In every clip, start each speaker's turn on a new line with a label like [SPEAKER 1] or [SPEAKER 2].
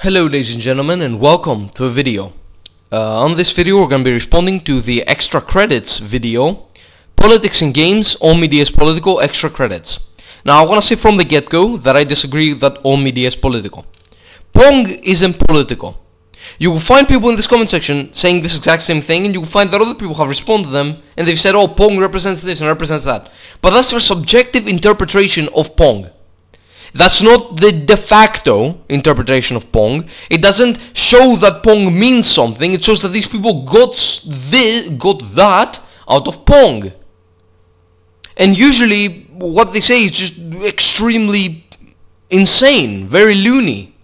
[SPEAKER 1] Hello ladies and gentlemen, and welcome to a video. On this video we're going to be responding to the extra credits video, Politics in Games, all media is political, extra credits. Now I want to say from the get-go that I disagree that all media is political. Pong isn't political. You will find people in this comment section saying this exact same thing, and you will find that other people have responded to them and they've said, oh, Pong represents this and represents that. But that's their subjective interpretation of Pong. That's not the de facto interpretation of Pong. It doesn't show that Pong means something. It shows that these people got that out of Pong. And usually what they say is just extremely insane, very loony.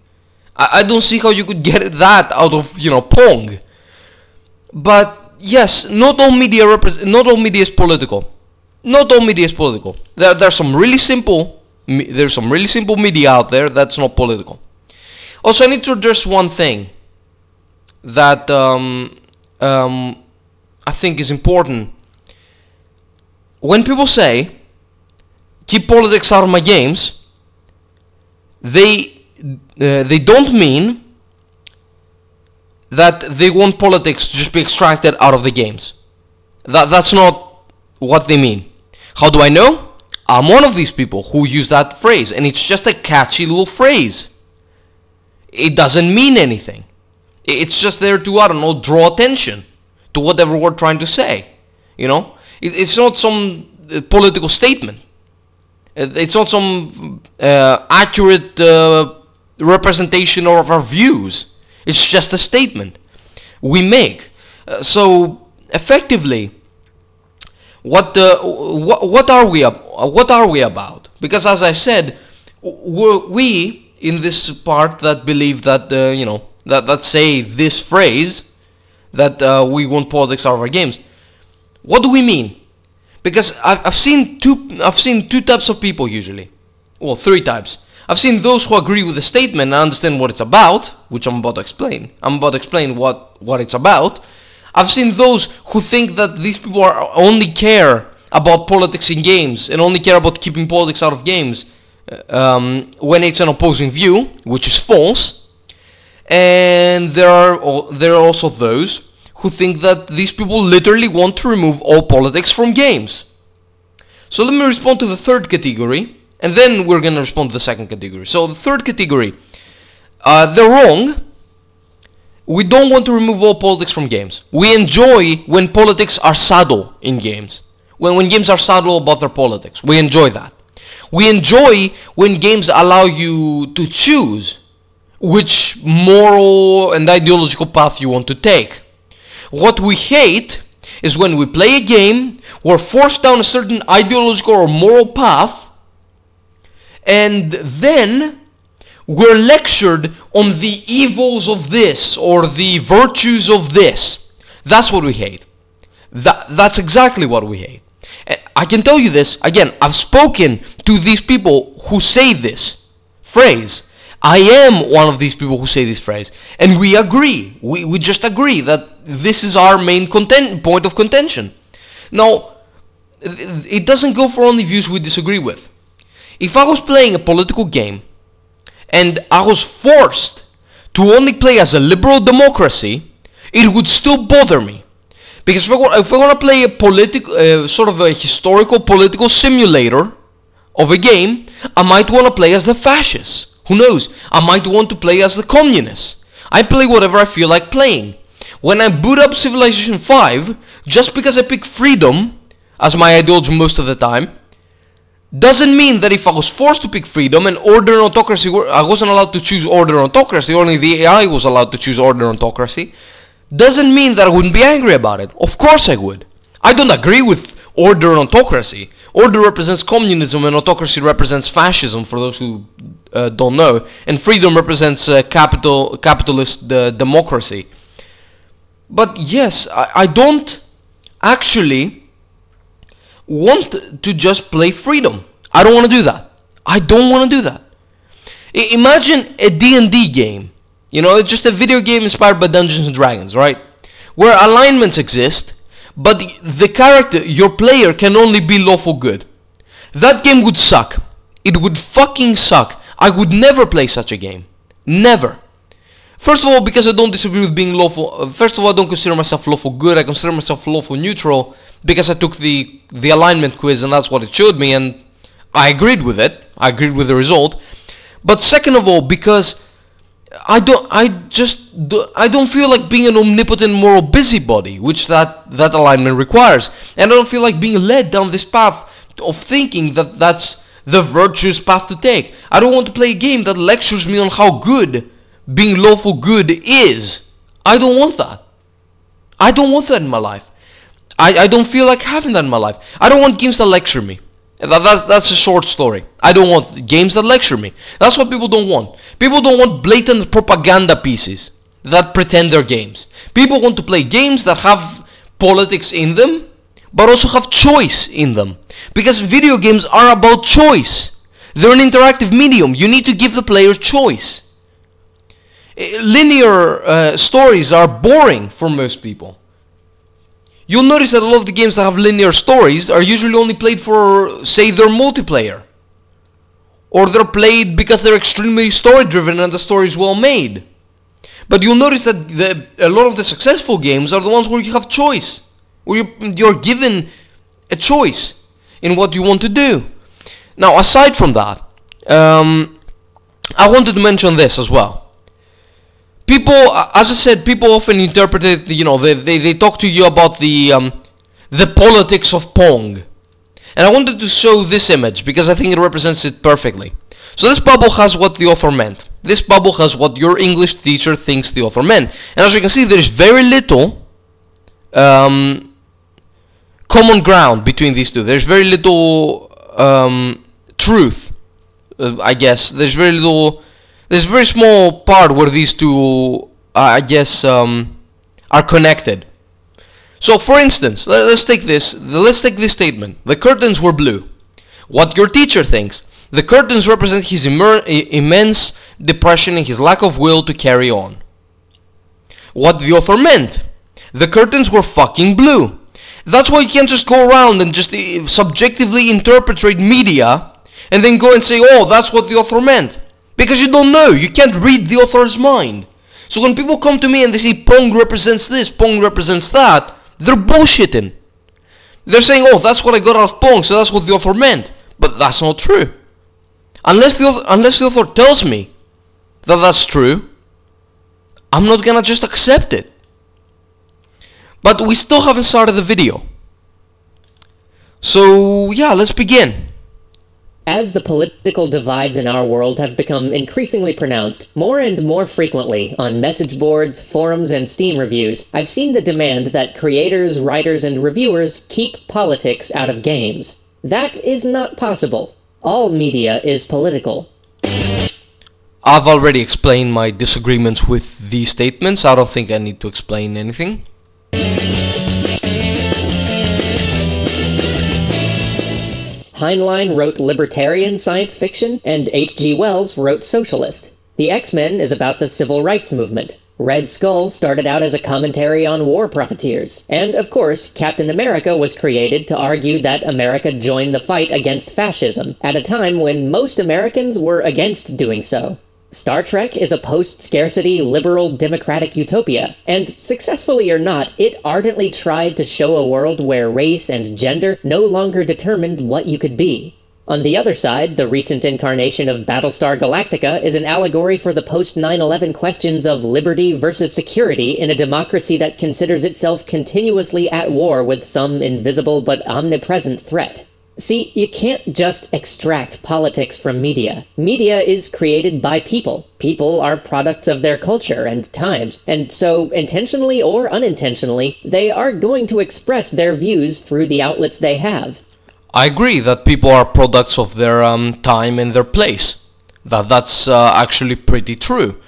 [SPEAKER 1] I don't see how you could get that out of, Pong. But yes, not all media is political. Not all media is political. There's some really simple media out there that's not political. Also, I need to address one thing that I think is important. When people say, keep politics out of my games, they don't mean that they want politics to just be extracted out of the games. That's not what they mean. How do I know? I'm one of these people who use that phrase, and it's just a catchy little phrase. It doesn't mean anything. It's just there to, I don't know, draw attention to whatever we're trying to say. It's not some political statement. It's not some accurate representation of our views. It's just a statement we make. So effectively, what are we about? Because as I said, we in this part that believe that that say this phrase that we want politics out of our games. What do we mean? Because I've seen two types of people usually. Well, three types. I've seen those who agree with the statement and understand what it's about, which I'm about to explain. I'm about to explain what it's about. I've seen those who think that these people only care about politics in games and only care about keeping politics out of games when it's an opposing view, which is false. And there are also those who think that these people literally want to remove all politics from games. So let me respond to the third category, and then we're going to respond to the second category. So the third category, they're wrong. We don't want to remove all politics from games. We enjoy when politics are subtle in games. When games are subtle about their politics. We enjoy that. We enjoy when games allow you to choose which moral and ideological path you want to take. What we hate is when we play a game, we're forced down a certain ideological or moral path, and then we're lectured on the evils of this or the virtues of this. That's what we hate. That's exactly what we hate. I can tell you this, again, I've spoken to these people who say this phrase. I am one of these people who say this phrase. And we agree. We just agree that this is our main point of contention. Now, it doesn't go for only views we disagree with. If I was playing a political game, and I was forced to only play as a liberal democracy, it would still bother me. Because if I want to play a sort of a historical political simulator of a game, I might want to play as the fascists. Who knows? I might want to play as the communists. I play whatever I feel like playing. When I boot up Civilization 5, just because I pick freedom as my ideology most of the time, doesn't mean that if I was forced to pick freedom and order and autocracy, I wasn't allowed to choose order and autocracy, only the AI was allowed to choose order and autocracy, doesn't mean that I wouldn't be angry about it. Of course I would. I don't agree with order and autocracy. Order represents communism and autocracy represents fascism, for those who don't know. And freedom represents capitalist democracy. But yes, I don't actually want to just play freedom. I don't want to do that. I don't want to do that. Imagine a D&D game. It's just a video game inspired by Dungeons and Dragons, right? Where alignments exist, but the character, your player, can only be lawful good. That game would suck. It would fucking suck. I would never play such a game. Never. First of all, because I don't disagree with being lawful. First of all, I don't consider myself lawful good. I consider myself lawful neutral because I took the alignment quiz and that's what it showed me, and I agreed with it. I agreed with the result. But second of all, because I don't feel like being an omnipotent moral busybody, which that alignment requires, and I don't feel like being led down this path of thinking that that's the virtuous path to take. I don't want to play a game that lectures me on how good being lawful good is. I don't want that. I don't want that in my life. I don't feel like having that in my life. I don't want games that lecture me. That's a short story. I don't want games that lecture me. That's what people don't want. People don't want blatant propaganda pieces that pretend they're games. People want to play games that have politics in them, but also have choice in them. Because video games are about choice. They're an interactive medium. You need to give the player choice. Linear stories are boring for most people. You'll notice that a lot of the games that have linear stories are usually only played for, say, their multiplayer. Or they're played because they're extremely story driven and the story is well made. But you'll notice that a lot of the successful games are the ones where you have choice. Where you're given a choice in what you want to do. Now, aside from that, I wanted to mention this as well. People, as I said, people often interpret it, they talk to you about the politics of Pong. And I wanted to show this image because I think it represents it perfectly. So this bubble has what the author meant. This bubble has what your English teacher thinks the author meant. And as you can see, there is very little common ground between these two. There's very little truth, I guess. There's a very small part where these two, I guess, are connected. So, for instance, let's take this statement. The curtains were blue. What your teacher thinks. The curtains represent his immense depression and his lack of will to carry on. What the author meant. The curtains were fucking blue. That's why you can't just go around and just subjectively interpret media and then go and say, oh, that's what the author meant. Because you don't know. You can't read the author's mind. So when people come to me and they say Pong represents this, Pong represents that, they're bullshitting. They're saying, oh, that's what I got out of Pong, so that's what the author meant. But that's not true. Unless the author tells me that that's true, I'm not gonna just accept it. But we still haven't started the video. So yeah, let's begin.
[SPEAKER 2] As the political divides in our world have become increasingly pronounced, more and more frequently on message boards, forums, and Steam reviews, I've seen the demand that creators, writers, and reviewers keep politics out of games. That is not possible. All media is political.
[SPEAKER 1] I've already explained my disagreements with these statements. I don't think I need to explain anything.
[SPEAKER 2] Heinlein wrote libertarian science fiction, and H.G. Wells wrote socialist. The X-Men is about the civil rights movement. Red Skull started out as a commentary on war profiteers. And, of course, Captain America was created to argue that America joined the fight against fascism, at a time when most Americans were against doing so. Star Trek is a post-scarcity, liberal, democratic utopia, and successfully or not, it ardently tried to show a world where race and gender no longer determined what you could be. On the other side, the recent incarnation of Battlestar Galactica is an allegory for the post-9/11 questions of liberty versus security in a democracy that considers itself continuously at war with some invisible but omnipresent threat. See, you can't just extract politics from media. Media is created by people. People are products of their culture and times, and so, intentionally or unintentionally, they are going to express their views through the outlets they have.
[SPEAKER 1] I agree that people are products of their time and their place. That's actually pretty true.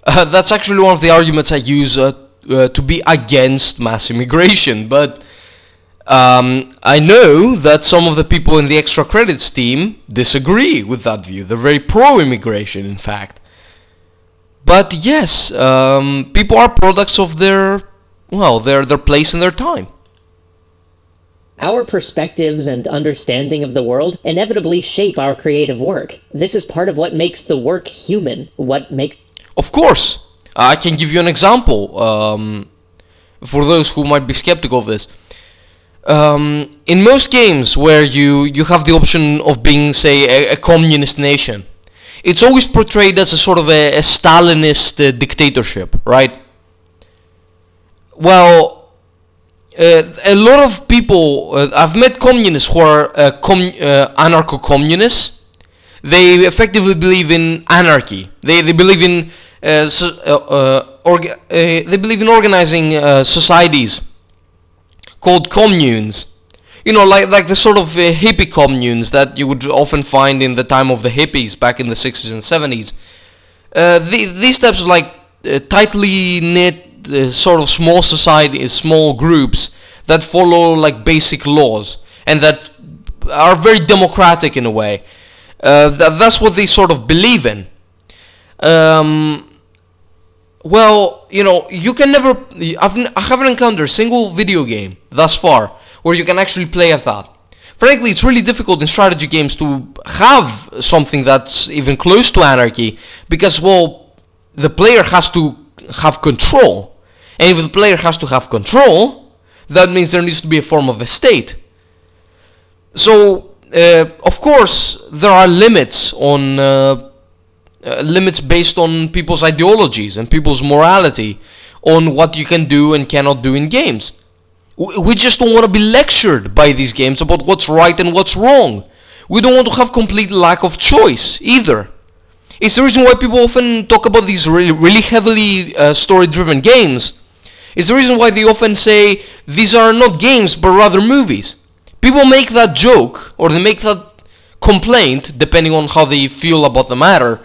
[SPEAKER 1] That's actually one of the arguments I use to be against mass immigration, but I know that some of the people in the extra credits team disagree with that view. They're very pro-immigration, in fact. But yes, people are products of their place and their time.
[SPEAKER 2] Our perspectives and understanding of the world inevitably shape our creative work. This is part of what makes the work human, what makes...
[SPEAKER 1] Of course! I can give you an example for those who might be skeptical of this. In most games where you have the option of being, say, a communist nation, it's always portrayed as a sort of a Stalinist dictatorship, right? Well, a lot of people, I've met communists who are anarcho-communists. They effectively believe in anarchy. They believe in they believe in organizing societies called communes. You know, like the sort of hippie communes that you would often find in the time of the hippies back in the 60s and 70s. These types of like tightly knit sort of small societies, small groups that follow like basic laws and that are very democratic in a way. That's what they sort of believe in. Well, you know, you can never... I haven't encountered a single video game thus far where you can actually play as that. Frankly, it's really difficult in strategy games to have something that's even close to anarchy because, well, the player has to have control. And if the player has to have control, that means there needs to be a form of a state. So, of course, there are limits on limits based on people's ideologies and people's morality on what you can do and cannot do in games. We just don't want to be lectured by these games about what's right and what's wrong. We don't want to have complete lack of choice either. It's the reason why people often talk about these really heavily story-driven games. It's the reason why they often say these are not games but rather movies. People make that joke or they make that complaint, depending on how they feel about the matter,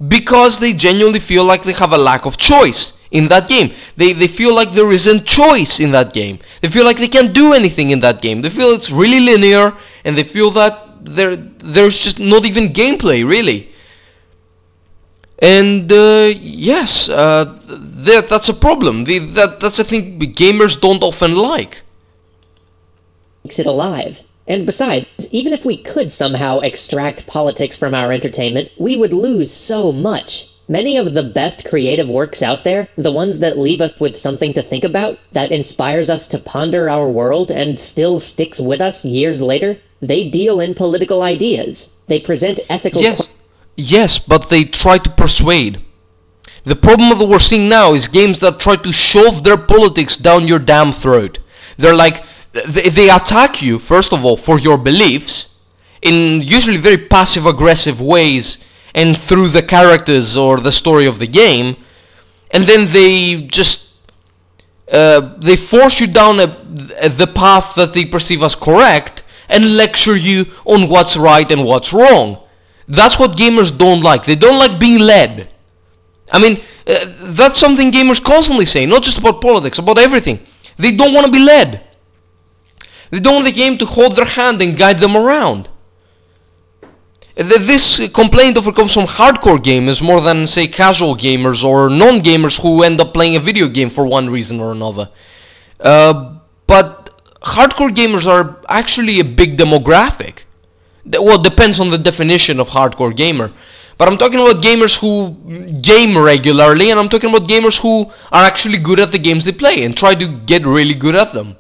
[SPEAKER 1] because they genuinely feel like they have a lack of choice in that game. They feel like there isn't choice in that game. They feel like they can't do anything in that game. They feel it's really linear, and they feel that there's just not even gameplay, really. And yes, that's a problem. That's a thing gamers don't often like.
[SPEAKER 2] Makes it alive. And besides, even if we could somehow extract politics from our entertainment, we would lose so much. Many of the best creative works out there, the ones that leave us with something to think about, that inspires us to ponder our world and still sticks with us years later, they deal in political ideas. They present ethical...
[SPEAKER 1] Yes, but they try to persuade. The problem that we're seeing now is games that try to shove their politics down your damn throat. They're like... They attack you, first of all, for your beliefs, in usually very passive-aggressive ways, and through the characters or the story of the game, and then they just they force you down the path that they perceive as correct, and lecture you on what's right and what's wrong. That's what gamers don't like. They don't like being led. I mean, that's something gamers constantly say, not just about politics, about everything. They don't want to be led. They don't want the game to hold their hand and guide them around. This complaint often comes from hardcore gamers more than, say, casual gamers or non-gamers who end up playing a video game for one reason or another. But hardcore gamers are actually a big demographic. Well, it depends on the definition of hardcore gamer. But I'm talking about gamers who game regularly, and I'm talking about gamers who are actually good at the games they play and try to get really good at them.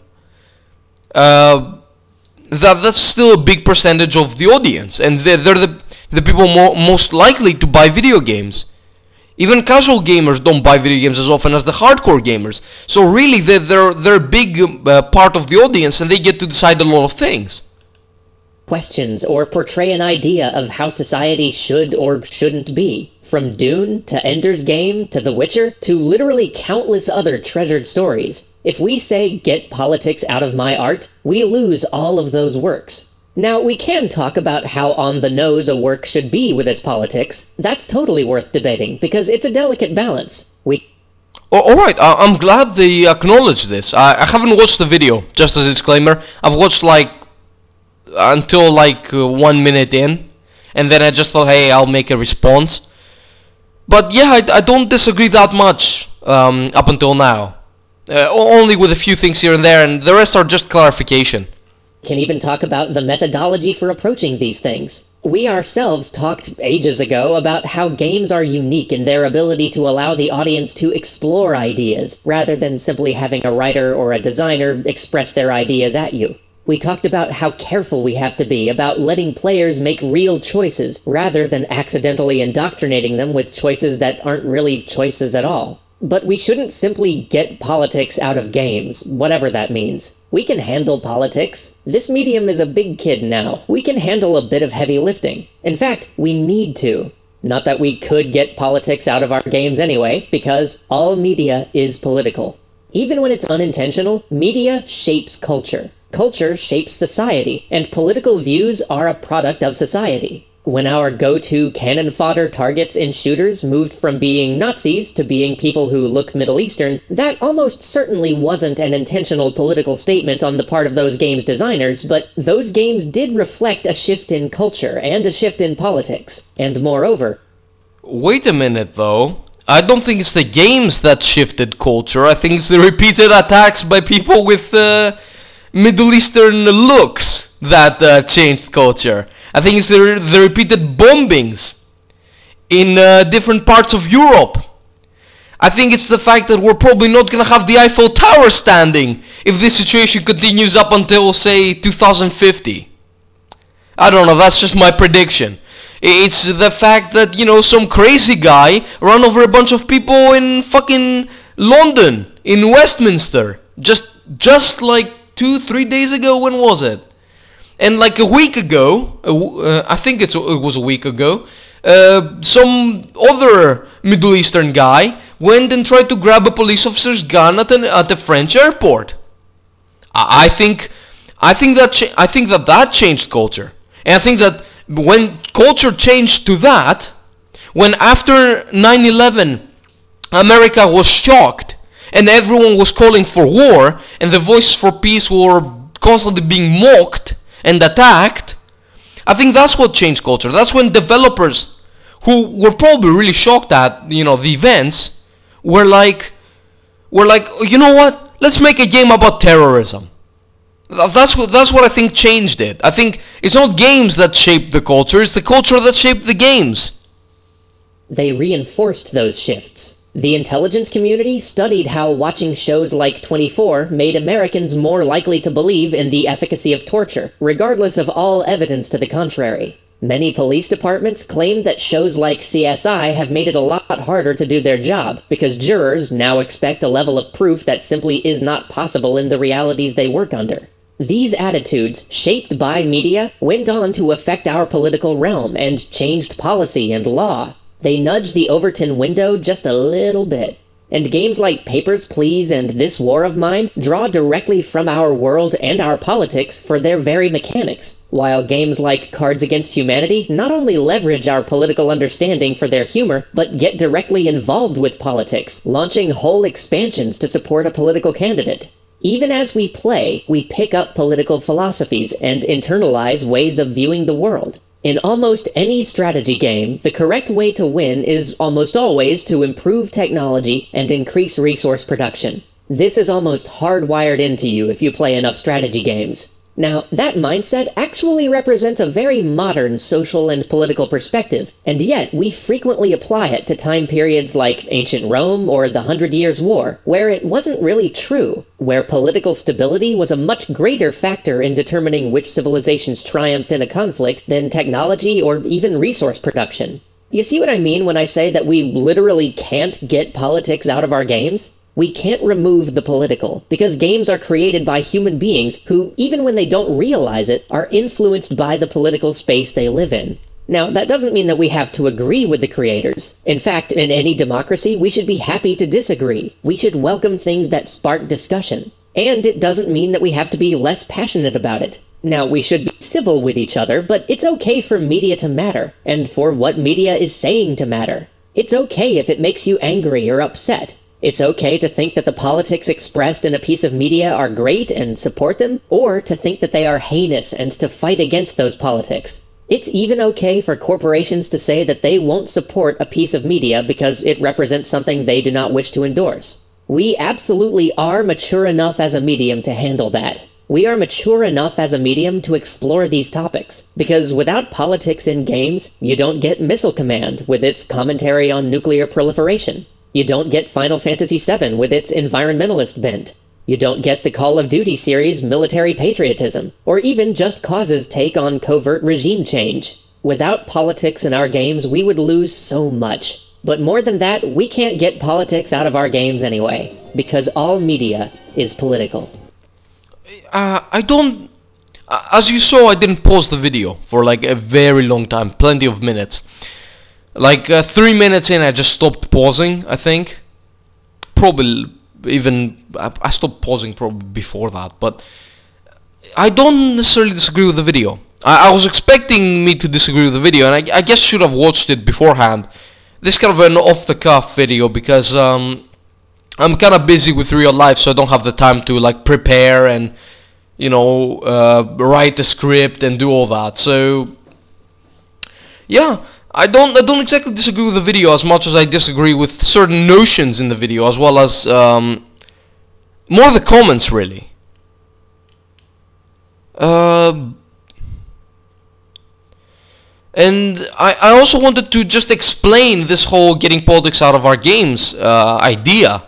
[SPEAKER 1] That's still a big percentage of the audience, and they're the people most likely to buy video games. Even casual gamers don't buy video games as often as the hardcore gamers. So really, they're a big part of the audience, and they get to decide a lot of things.
[SPEAKER 2] Questions or portray an idea of how society should or shouldn't be. From Dune to Ender's Game to The Witcher to literally countless other treasured stories. If we say, get politics out of my art, we lose all of those works. Now, we can talk about how on the nose a work should be with its politics. That's totally worth debating, because it's a delicate balance.
[SPEAKER 1] Alright, I'm glad they acknowledge this. I haven't watched the video, just as a disclaimer. I've watched until 1 minute in, and then I just thought, hey, I'll make a response. But yeah, I don't disagree that much up until now. Only with a few things here and there, and the rest are just clarification.
[SPEAKER 2] Can even talk about the methodology for approaching these things. We ourselves talked ages ago about how games are unique in their ability to allow the audience to explore ideas, rather than simply having a writer or a designer express their ideas at you. We talked about how careful we have to be about letting players make real choices, rather than accidentally indoctrinating them with choices that aren't really choices at all. But we shouldn't simply get politics out of games, whatever that means. We can handle politics. This medium is a big kid now. We can handle a bit of heavy lifting. In fact, we need to. Not that we could get politics out of our games anyway, because all media is political. Even when it's unintentional, media shapes culture. Culture shapes society, and political views are a product of society. When our go-to cannon fodder targets in shooters moved from being Nazis to being people who look Middle Eastern, that almost certainly wasn't an intentional political statement on the part of those games' designers, but those games did reflect a shift in culture and a shift in politics. And moreover...
[SPEAKER 1] Wait a minute though. I don't think it's the games that shifted culture. I think it's the repeated attacks by people with Middle Eastern looks that changed culture. I think it's the repeated bombings in different parts of Europe. I think it's the fact that we're probably not gonna have the Eiffel Tower standing if this situation continues up until, say, 2050. I don't know, that's just my prediction. It's the fact that, you know, some crazy guy ran over a bunch of people in fucking London, in Westminster, just like 2-3 days ago. When was it? And like a week ago, I think it was a week ago, some other Middle Eastern guy went and tried to grab a police officer's gun at a French airport. I think that changed culture, and I think that when culture changed to that, when after 9/11, America was shocked and everyone was calling for war, and the voices for peace were constantly being mocked and attacked, I think that's what changed culture. That's when developers, who were probably really shocked at, you know, the events, were like, you know what? Let's make a game about terrorism. That's what I think changed it. I think it's not games that shaped the culture, it's the culture that shaped the games.
[SPEAKER 2] They reinforced those shifts. The intelligence community studied how watching shows like 24 made Americans more likely to believe in the efficacy of torture, regardless of all evidence to the contrary. Many police departments claimed that shows like CSI have made it a lot harder to do their job, because jurors now expect a level of proof that simply is not possible in the realities they work under. These attitudes, shaped by media, went on to affect our political realm and changed policy and law. They nudged the Overton window just a little bit. And games like Papers, Please and This War of Mine draw directly from our world and our politics for their very mechanics, while games like Cards Against Humanity not only leverage our political understanding for their humor, but get directly involved with politics, launching whole expansions to support a political candidate. Even as we play, we pick up political philosophies and internalize ways of viewing the world. In almost any strategy game, the correct way to win is almost always to improve technology and increase resource production. This is almost hardwired into you if you play enough strategy games. Now, that mindset actually represents a very modern social and political perspective, and yet we frequently apply it to time periods like ancient Rome or the 100 Years' War, where it wasn't really true, where political stability was a much greater factor in determining which civilizations triumphed in a conflict than technology or even resource production. You see what I mean when I say that we literally can't get politics out of our games? We can't remove the political, because games are created by human beings who, even when they don't realize it, are influenced by the political space they live in. Now, that doesn't mean that we have to agree with the creators. In fact, in any democracy, we should be happy to disagree. We should welcome things that spark discussion. And it doesn't mean that we have to be less passionate about it. Now, we should be civil with each other, but it's okay for media to matter, and for what media is saying to matter. It's okay if it makes you angry or upset. It's okay to think that the politics expressed in a piece of media are great and support them, or to think that they are heinous and to fight against those politics. It's even okay for corporations to say that they won't support a piece of media because it represents something they do not wish to endorse. We absolutely are mature enough as a medium to handle that. we are mature enough as a medium to explore these topics, because without politics in games, you don't get Missile Command with its commentary on nuclear proliferation. You don't get Final Fantasy VII with its environmentalist bent. You don't get the Call of Duty series' military patriotism, or even Just Cause's take on covert regime change. Without politics in our games, we would lose so much. But more than that, we can't get politics out of our games anyway, because all media is political.
[SPEAKER 1] I don't... As you saw, I didn't pause the video for like a very long time, plenty of minutes. Like 3 minutes in, I just stopped pausing, I think. Probably even... I stopped pausing probably before that, but... I don't necessarily disagree with the video. I was expecting me to disagree with the video, and I guess should have watched it beforehand. This is kind of an off-the-cuff video because I'm kind of busy with real life, so I don't have the time to like prepare and, you know, write a script and do all that. So yeah, I don't exactly disagree with the video as much as I disagree with certain notions in the video, as well as more the comments really. And I also wanted to just explain this whole getting politics out of our games idea.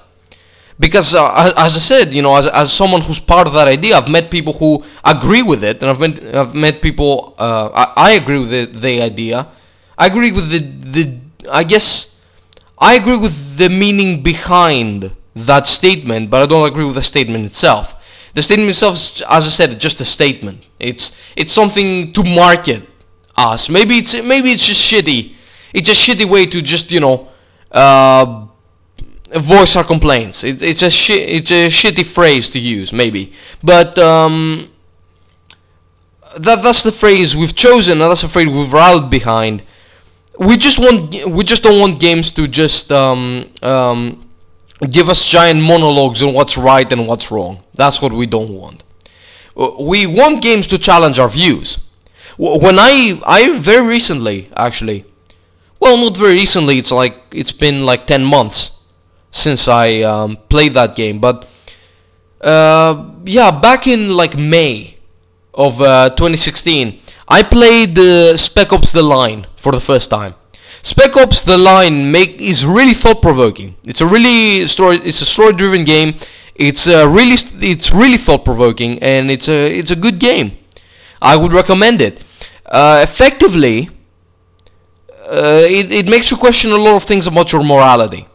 [SPEAKER 1] Because as I said, you know, as someone who's part of that idea, I've met people who agree with it, and I've met people, I agree with the idea. I agree with I guess, I agree with the meaning behind that statement, but I don't agree with the statement itself. The statement itself is, as I said, just a statement. It's something to market us. Maybe it's just shitty. It's a shitty way to just, you know, voice our complaints. It's a shitty phrase to use, maybe. But that's the phrase we've chosen, and that's the phrase we've rallied behind. We just don't want games to just give us giant monologues on what's right and what's wrong. That's what we don't want. We want games to challenge our views. When I very recently, actually, well, not very recently, it's been like 10 months since I played that game, but yeah, back in like May of 2016, I played Spec Ops: The Line for the first time. Spec Ops: The Line is really thought-provoking. It's a story-driven game. It's really thought-provoking, and it's a good game. I would recommend it. Effectively, it makes you question a lot of things about your morality,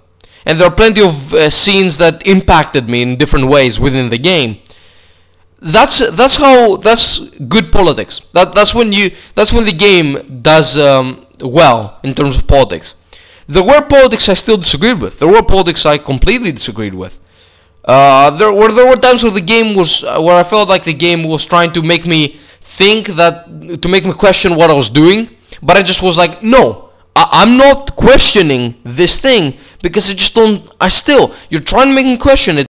[SPEAKER 1] and there are plenty of scenes that impacted me in different ways within the game. That's good politics. That's when the game does well in terms of politics. There were politics I still disagreed with. There were politics I completely disagreed with. There were times where where I felt like the game was trying to make me to make me question what I was doing, but I just was like, no, I'm not questioning this thing, because you're trying to make me question it,